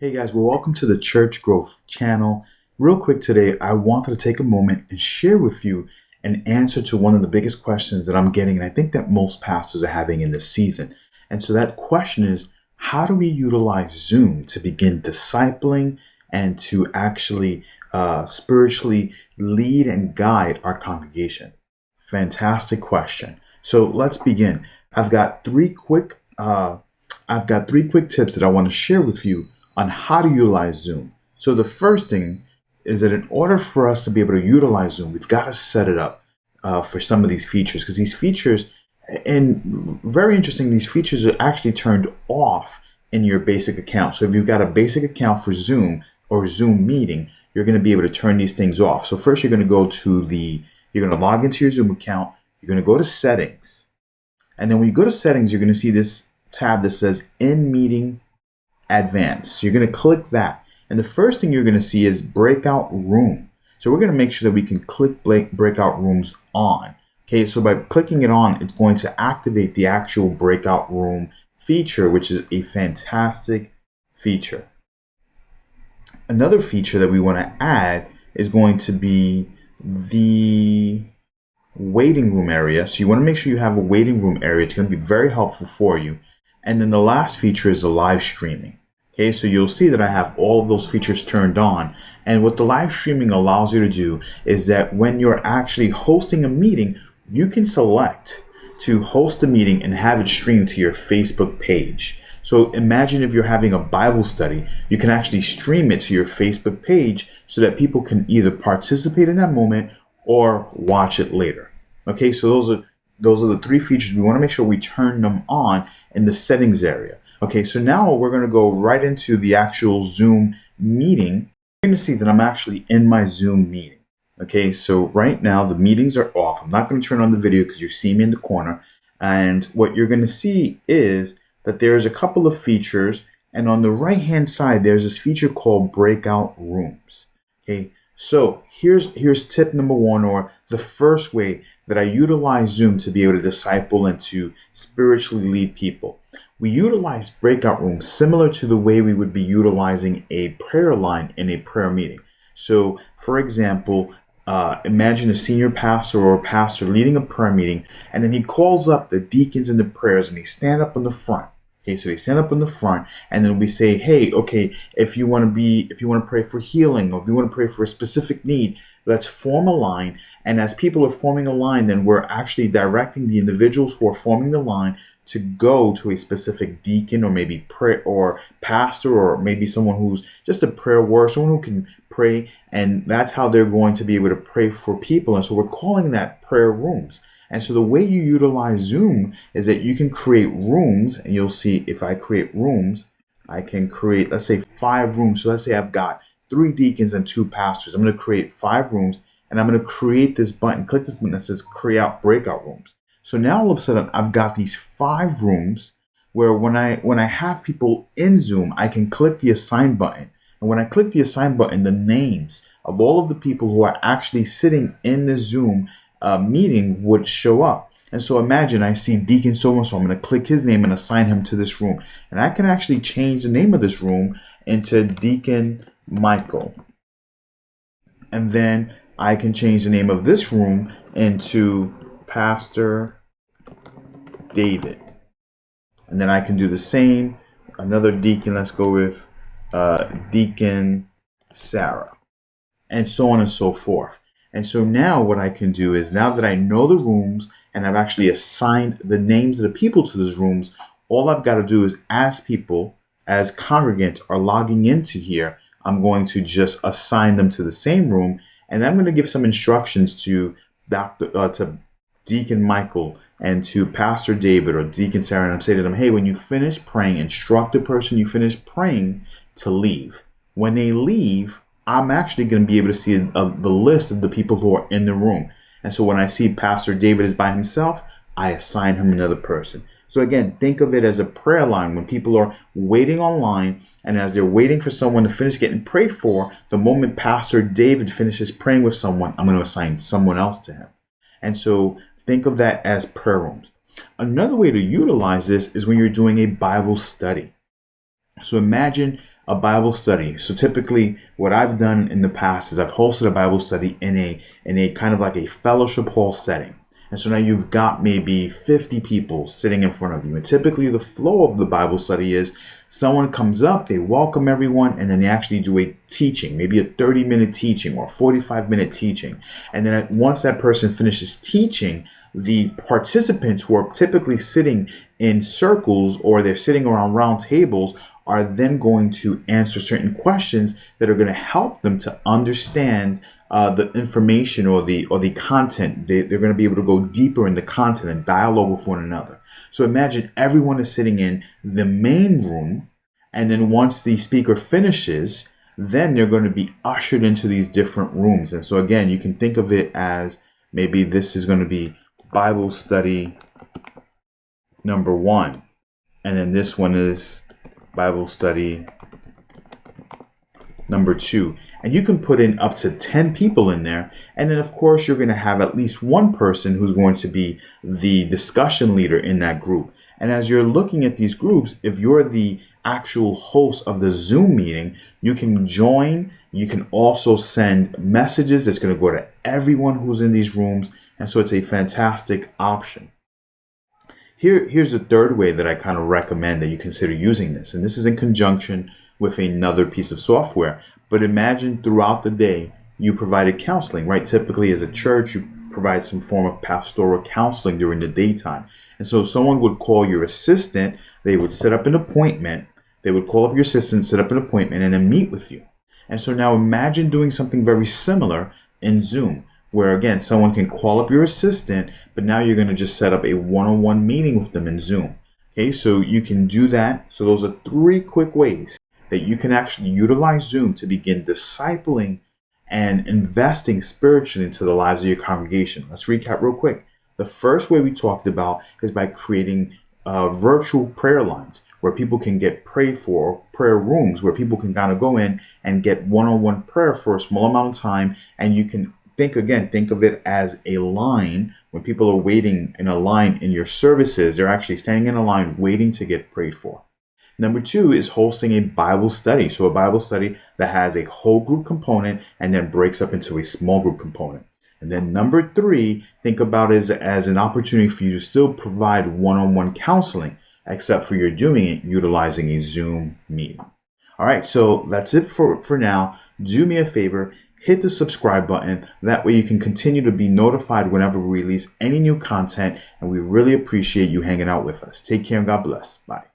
Hey guys, well, welcome to the Church Growth channel. Real quick today, I wanted to take a moment and share with you an answer to one of the biggest questions that I'm getting, and I think that most pastors are having in this season. And so that question is, how do we utilize Zoom to begin discipling and to actually spiritually lead and guide our congregation? Fantastic question. So let's begin. I've got three quick tips that I want to share with you on how to utilize Zoom. So the first thing is that in order for us to be able to utilize Zoom, we've got to set it up for some of these features, because these features, and very interesting, these features are actually turned off in your basic account. So if you've got a basic account for Zoom or Zoom meeting, you're going to be able to turn these things off. So first you're going to go to you're going to log into your Zoom account, you're going to go to settings, and then when you go to settings, you're going to see this tab that says in meeting advanced. So you're going to click that. And the first thing you're going to see is breakout room. So we're going to make sure that we can click breakout rooms on. Okay, so by clicking it on, it's going to activate the actual breakout room feature, which is a fantastic feature. Another feature that we want to add is going to be the waiting room area. So you want to make sure you have a waiting room area. It's going to be very helpful for you. And then the last feature is the live streaming. Okay, so you'll see that I have all of those features turned on. And what the live streaming allows you to do is that when you're actually hosting a meeting, you can select to host a meeting and have it streamed to your Facebook page. So imagine if you're having a Bible study, you can actually stream it to your Facebook page so that people can either participate in that moment or watch it later. Okay, so those are the three features. We want to make sure we turn them on in the settings area. Okay, so now we're going to go right into the actual Zoom meeting. You're going to see that I'm actually in my Zoom meeting. Okay, so right now the meetings are off. I'm not going to turn on the video because you see me in the corner. And what you're going to see is that there's a couple of features. And on the right-hand side, there's this feature called breakout rooms. Okay, so here's tip number one, or the first way that I utilize Zoom to be able to disciple and to spiritually lead people. We utilize breakout rooms similar to the way we would be utilizing a prayer line in a prayer meeting. So, for example, imagine a senior pastor or a pastor leading a prayer meeting, and then he calls up the deacons and the prayers, and they stand up in the front. Okay, so they stand up in the front, and then we say, hey, okay, if you want to pray for healing, or if you want to pray for a specific need, let's form a line. And as people are forming a line, then we're actually directing the individuals who are forming the line to go to a specific deacon, or maybe prayer or pastor, or maybe someone who's just a prayer warrior, someone who can pray, and that's how they're going to be able to pray for people. And so we're calling that prayer rooms. And so the way you utilize Zoom is that you can create rooms, and you'll see if I create rooms, I can create, let's say, 5 rooms. So let's say I've got 3 deacons and 2 pastors. I'm going to create 5 rooms, and I'm going to create this button, click this button that says create breakout rooms. So now all of a sudden I've got these 5 rooms where when I have people in Zoom, I can click the assign button. And when I click the assign button, the names of all of the people who are actually sitting in the Zoom meeting would show up. And so imagine I see Deacon so-and-so. I'm going to click his name and assign him to this room. And I can actually change the name of this room into Deacon Michael. And then I can change the name of this room into Pastor David. And then I can do the same. Another deacon, let's go with Deacon Sarah. And so on and so forth. And so now what I can do is, now that I know the rooms and I've actually assigned the names of the people to those rooms, all I've got to do is, as people, as congregants are logging into here, I'm going to just assign them to the same room. And I'm going to give some instructions to Deacon Michael and to Pastor David or Deacon Sarah, and I'm saying to them, hey, when you finish praying, instruct the person you finish praying to leave. When they leave, I'm actually going to be able to see the list of the people who are in the room. And so when I see Pastor David is by himself, I assign him another person. So again, think of it as a prayer line. When people are waiting online, and as they're waiting for someone to finish getting prayed for, the moment Pastor David finishes praying with someone, I'm going to assign someone else to him. And so think of that as prayer rooms. Another way to utilize this is when you're doing a Bible study. So imagine a Bible study. So typically what I've done in the past is I've hosted a Bible study in a kind of like a fellowship hall setting. And so now you've got maybe 50 people sitting in front of you. And typically the flow of the Bible study is someone comes up, they welcome everyone, and then they actually do a teaching, maybe a 30-minute teaching or a 45-minute teaching. And then once that person finishes teaching, the participants who are typically sitting in circles or they're sitting around round tables are then going to answer certain questions that are going to help them to understand the information or the content. They're going to be able to go deeper in the content and dialogue with one another. So imagine everyone is sitting in the main room, and then once the speaker finishes, then they're going to be ushered into these different rooms. And so again, you can think of it as maybe this is going to be Bible study number 1, and then this one is Bible study number 2. And you can put in up to 10 people in there. And then, of course, you're going to have at least one person who's going to be the discussion leader in that group. And as you're looking at these groups, if you're the actual host of the Zoom meeting, you can join. You can also send messages that's going to go to everyone who's in these rooms. And so it's a fantastic option. Here's the third way that I kind of recommend that you consider using this. And this is in conjunction with another piece of software. But imagine throughout the day you provided counseling, right? Typically as a church, you provide some form of pastoral counseling during the daytime. And so someone would call your assistant, they would set up an appointment, they would call up your assistant, set up an appointment, and then meet with you. And so now imagine doing something very similar in Zoom, where again, someone can call up your assistant, but now you're going to just set up a one-on-one meeting with them in Zoom. Okay, so you can do that. So those are 3 quick ways that you can actually utilize Zoom to begin discipling and investing spiritually into the lives of your congregation. Let's recap real quick. The first way we talked about is by creating virtual prayer lines where people can get prayed for, or prayer rooms where people can kind of go in and get one-on-one prayer for a small amount of time. And you can think of it as a line. When people are waiting in a line in your services, they're actually standing in a line waiting to get prayed for. Number 2 is hosting a Bible study. So a Bible study that has a whole group component and then breaks up into a small group component. And then number 3, think about it as an opportunity for you to still provide one-on-one counseling, except for you're doing it utilizing a Zoom meeting. All right, so that's it for now. Do me a favor, hit the subscribe button. That way you can continue to be notified whenever we release any new content. And we really appreciate you hanging out with us. Take care and God bless. Bye.